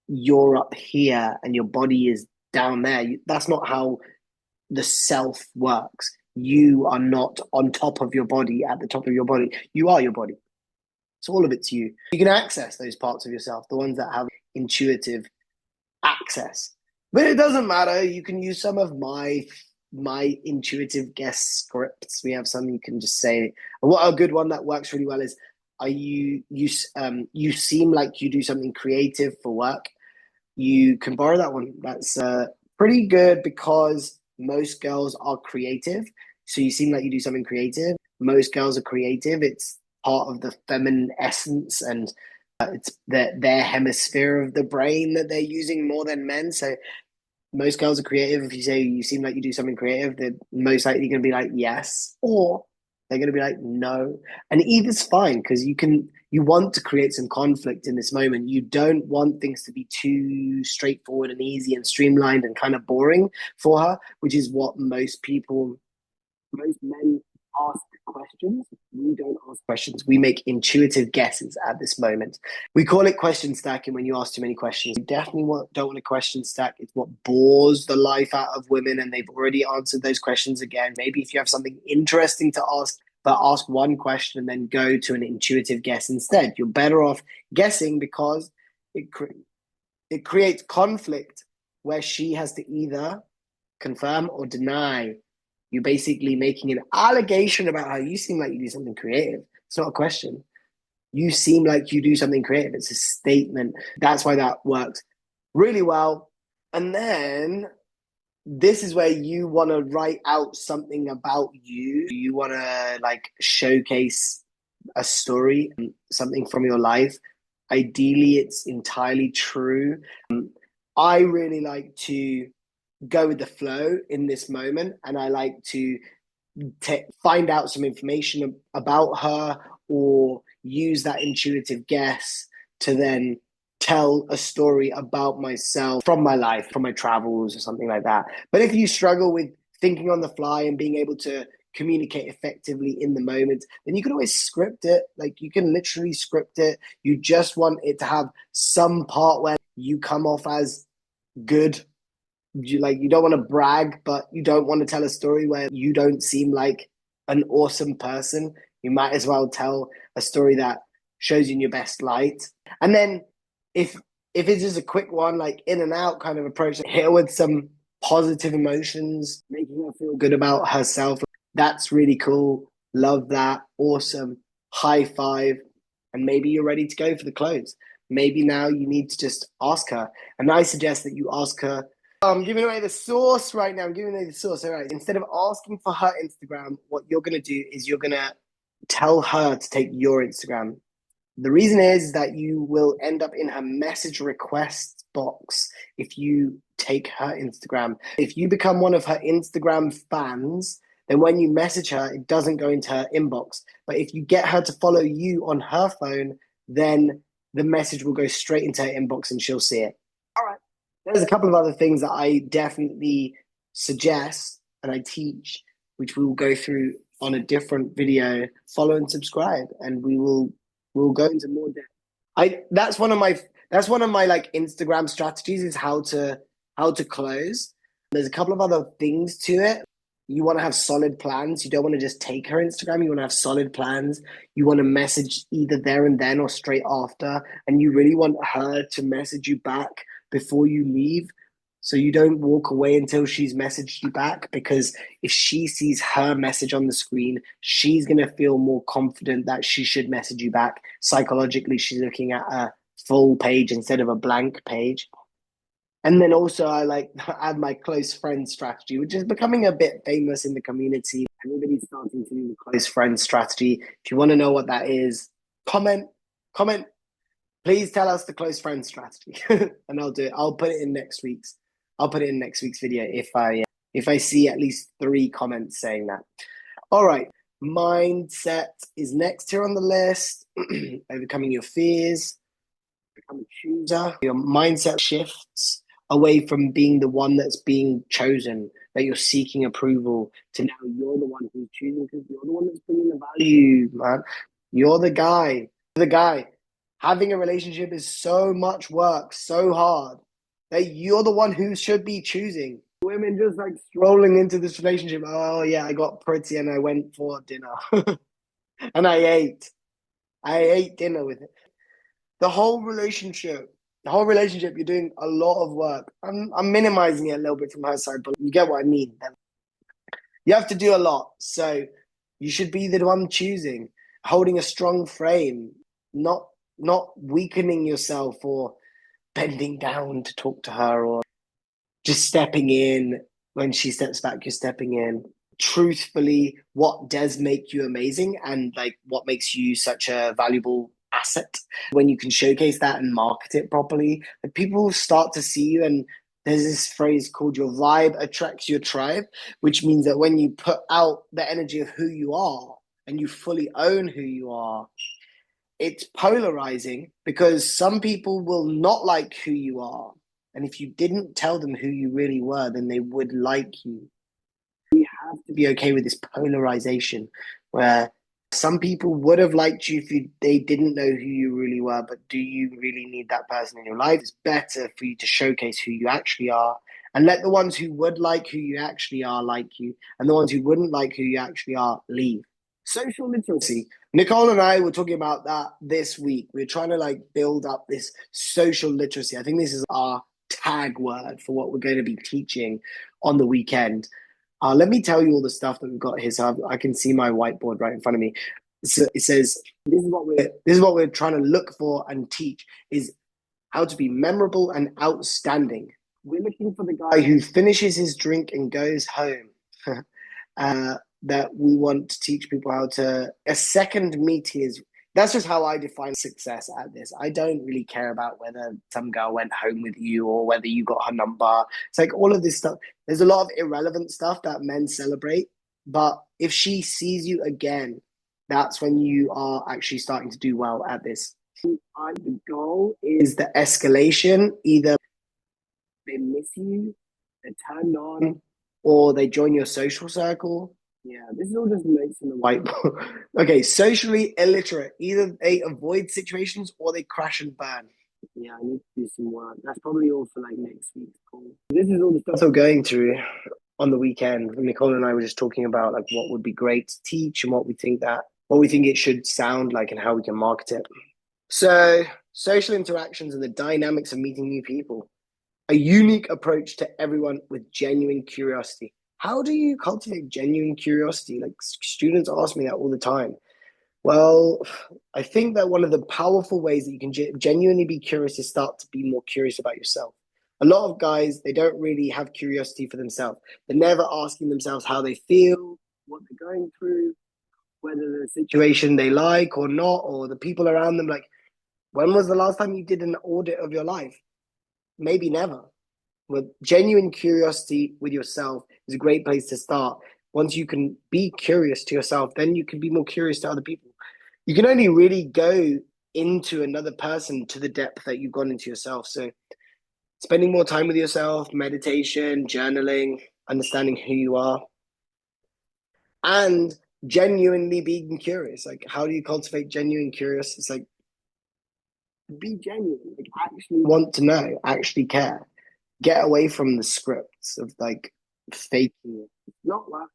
you're up here and your body is down there, that's not how the self works. You are not on top of your body, at the top of your body. You are your body. So all of it's you. You can access those parts of yourself, the ones that have intuitive access. But it doesn't matter. You can use some of my intuitive guess scripts. We have some you can just say. And what a good one that works really well is, are you seem like you do something creative for work. You can borrow that one. That's pretty good because most girls are creative. So you seem like you do something creative. Most girls are creative. It's part of the feminine essence, and it's their hemisphere of the brain that they're using more than men. So most girls are creative. If you say you seem like you do something creative, they're most likely going to be like yes, or they're going to be like no. And either's fine because you want to create some conflict in this moment. You don't want things to be too straightforward and easy and streamlined and kind of boring for her, which is what most men ask questions. We don't ask questions. We make intuitive guesses at this moment. We call it question stacking when you ask too many questions. You definitely don't want a question stack. It's what bores the life out of women, and they've already answered those questions again. Maybe if you have something interesting to ask, but ask one question and then go to an intuitive guess instead. You're better off guessing because it creates conflict where she has to either confirm or deny. You're basically making an allegation about her. You seem like you do something creative. It's not a question. You seem like you do something creative. It's a statement. That's why that works really well. And then this is where you want to write out something about you. You want to like showcase a story, something from your life. Ideally, it's entirely true. I really like to go with the flow in this moment, and I like to find out some information about her or use that intuitive guess to then tell a story about myself from my life, from my travels or something like that. But if you struggle with thinking on the fly and being able to communicate effectively in the moment, then you can always script it. Like you can literally script it. You just want it to have some part where you come off as good. You don't want to brag, but you don't want to tell a story where you don't seem like an awesome person. You might as well tell a story that shows you in your best light. And then if it's just a quick one, like in and out kind of approach, hit her with some positive emotions, making her feel good about herself. That's really cool. Love that. Awesome. High five. And maybe you're ready to go for the close. Maybe now you need to just ask her. And I suggest that you ask her. I'm giving away the sauce right now. I'm giving away the sauce. All right. Instead of asking for her Instagram, what you're going to do is you're going to tell her to take your Instagram. The reason is that you will end up in her message request box if you take her Instagram. If you become one of her Instagram fans, then when you message her, it doesn't go into her inbox. But if you get her to follow you on her phone, then the message will go straight into her inbox and she'll see it. All right. There's a couple of other things that I definitely suggest and I teach, which we will go through on a different video. Follow and subscribe, and we'll go into more depth. That's one of my like Instagram strategies is how to close. There's a couple of other things to it. You want to have solid plans. You don't want to just take her Instagram. You want to have solid plans. You want to message either there and then or straight after. And you really want her to message you back before you leave. So you don't walk away until she's messaged you back, because if she sees her message on the screen, she's going to feel more confident that she should message you back. Psychologically, she's looking at a full page instead of a blank page. And then also I like add my close friend strategy, which is becoming a bit famous in the community. Everybody's starting to do the close friend strategy. If you want to know what that is, comment. Please tell us the close friend strategy, and I'll do it. I'll put it in next week's video if I see at least 3 comments saying that. All right. Mindset is next here on the list. Overcoming your fears, become a chooser. Your mindset shifts away from being the one that's being chosen, that you're seeking approval, to now you're the one who's choosing, because you're the one that's bringing the value, man. You're the guy. Having a relationship is so much work, so hard, that you're the one who should be choosing. Women just like strolling into this relationship. Oh yeah, I got pretty and I went for dinner. And I ate dinner with it. The whole relationship, you're doing a lot of work. I'm minimizing it a little bit from her side, but you get what I mean. You have to do a lot. So you should be the one choosing, holding a strong frame, not weakening yourself or bending down to talk to her, or just stepping in when she steps back, you're stepping in. Truthfully, what does make you amazing and like what makes you such a valuable asset, when you can showcase that and market it properly, like people start to see you. And there's this phrase called your vibe attracts your tribe, which means that when you put out the energy of who you are and you fully own who you are, it's polarizing, because some people will not like who you are. And if you didn't tell them who you really were, then they would like you. You have to be okay with this polarization, where some people would have liked you if they didn't know who you really were, but do you really need that person in your life? It's better for you to showcase who you actually are, and let the ones who would like who you actually are like you, and the ones who wouldn't like who you actually are leave. Social literacy. Nicole and I were talking about that this week. We're trying to like build up this social literacy. I think this is our tag word for what we're going to be teaching on the weekend. Let me tell you all the stuff that we've got here, so I can see my whiteboard right in front of me. So it says this is what we're trying to look for and teach, is how to be memorable and outstanding. We're looking for the guy who finishes his drink and goes home. That we want to teach people how to a second meeting is. That's just how I define success at this. I don't really care about whether some girl went home with you or whether you got her number. It's like all of this stuff. There's a lot of irrelevant stuff that men celebrate. But if she sees you again, that's when you are actually starting to do well at this. The goal is the escalation. Either they miss you, they're turned on, or they join your social circle. Yeah, this is all just notes in the whiteboard. Okay, socially illiterate. Either they avoid situations or they crash and burn. Yeah, I need to do some work. That's probably all for like next week's call. This is all the stuff we're going through on the weekend. Nicole and I were just talking about like what would be great to teach and what we think it should sound like and how we can market it. So, social interactions and the dynamics of meeting new people. A unique approach to everyone with genuine curiosity. How do you cultivate genuine curiosity? Like students ask me that all the time. Well, I think that one of the powerful ways that you can genuinely be curious is start to be more curious about yourself. A lot of guys, they don't really have curiosity for themselves. They're never asking themselves how they feel, what they're going through, whether the situation they like or not, or the people around them. Like, when was the last time you did an audit of your life? Maybe never. With genuine curiosity with yourself is a great place to start. Once you can be curious to yourself, then you can be more curious to other people. You can only really go into another person to the depth that you've gone into yourself. So spending more time with yourself, meditation, journaling, understanding who you are, and genuinely being curious. Like, how do you cultivate genuine curious? It's like, be genuine, like actually want to know, actually care. Get away from the scripts of like faking it.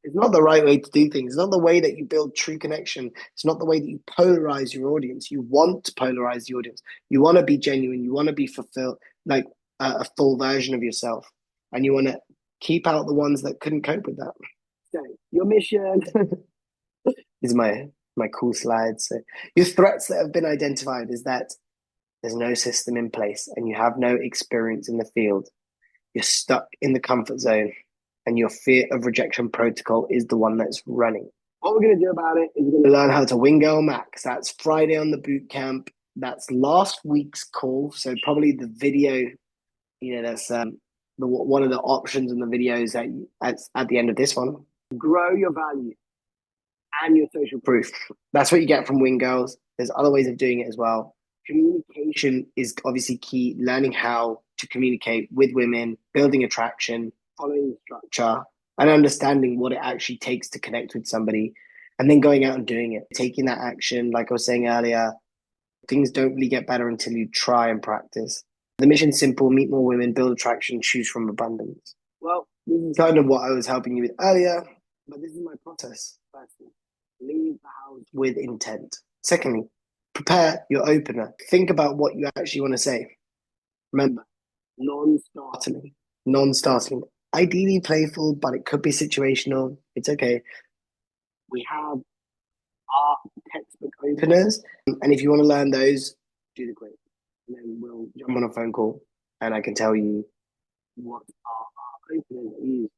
It's not the right way to do things. It's not the way that you build true connection. It's not the way that you polarize your audience. You want to polarize the audience. You want to be genuine. You want to be fulfilled, like a full version of yourself, and you want to keep out the ones that couldn't cope with that. So your mission is my cool slides. So your threats that have been identified is that there's no system in place and you have no experience in the field. You're stuck in the comfort zone and your fear of rejection protocol is the one that's running. What we're going to do about it is we're going to learn how to wing girl max. That's Friday on the boot camp. That's last week's call. So probably the video, that's one of the options in the videos at the end of this one. Grow your value and your social proof. That's what you get from wing girls. There's other ways of doing it as well. Communication is obviously key. Learning how to communicate with women, building attraction, following structure, and understanding what it actually takes to connect with somebody, and then going out and doing it, taking that action. Like I was saying earlier, things don't really get better until you try and practice. The mission's simple: meet more women, build attraction, choose from abundance. Well, this is kind of what I was helping you with earlier, but this is my process. Firstly, leave the house with intent. Secondly, prepare your opener. Think about what you actually want to say. Remember, non-startling. Non-startling. Ideally playful, but it could be situational. It's okay. We have our textbook openers. And if you want to learn those, do the quiz. And then we'll jump on a phone call and I can tell you what our openers use.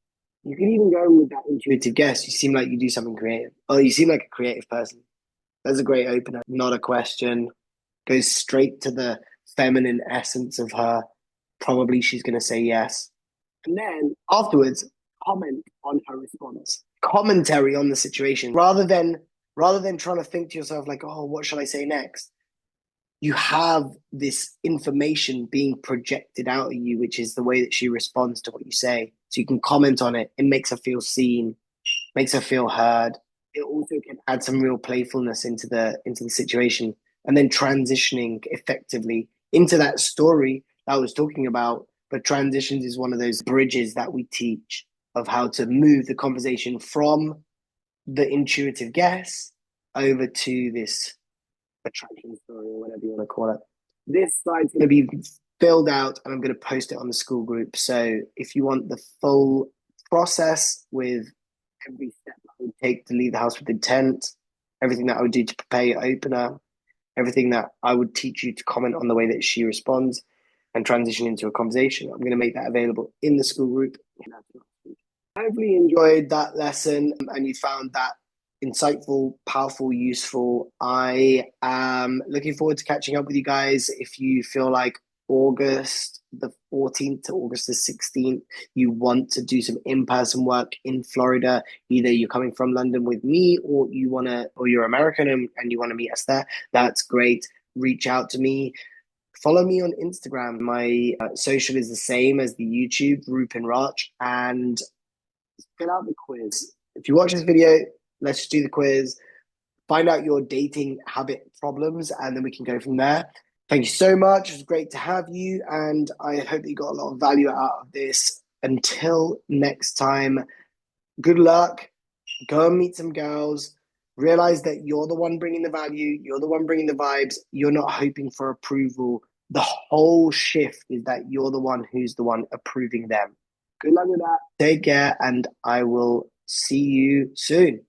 You can even go with that intuitive guess. You seem like you do something creative. Oh, you seem like a creative person. That's a great opener. Not a question. Goes straight to the feminine essence of her. Probably she's going to say yes. And then afterwards, comment on her response. Commentary on the situation rather than trying to think to yourself like, oh, what shall I say next? You have this information being projected out at you, which is the way that she responds to what you say. So you can comment on it. It makes her feel seen, makes her feel heard. It also can add some real playfulness into the situation, and then transitioning effectively into that story that I was talking about. But transitions is one of those bridges that we teach of how to move the conversation from the intuitive guess over to this attraction story or whatever you want to call it. This slide's going to be filled out and I'm going to post it on the school group. So if you want the full process with every step that I would take to leave the house with intent, everything that I would do to prepare your opener, everything that I would teach you to comment on the way that she responds and transition into a conversation, I'm going to make that available in the school group. I hopefully enjoyed that lesson and you found that insightful, powerful, useful. I am looking forward to catching up with you guys. If you feel like August the 14th to August the 16th, you want to do some in-person work in Florida, either you're coming from London with me or you're American and you want to meet us there, that's great. Reach out to me. Follow me on Instagram. My social is the same as the YouTube, Rupin Raj, and fill out the quiz. if you watch this video, let's just do the quiz, find out your dating habit problems, and then we can go from there. Thank you so much. It was great to have you, and I hope that you got a lot of value out of this. Until next time, good luck. Go and meet some girls. Realize that you're the one bringing the value, you're the one bringing the vibes. You're not hoping for approval. The whole shift is that you're the one who's the one approving them. Good luck with that. Take care, and I will see you soon.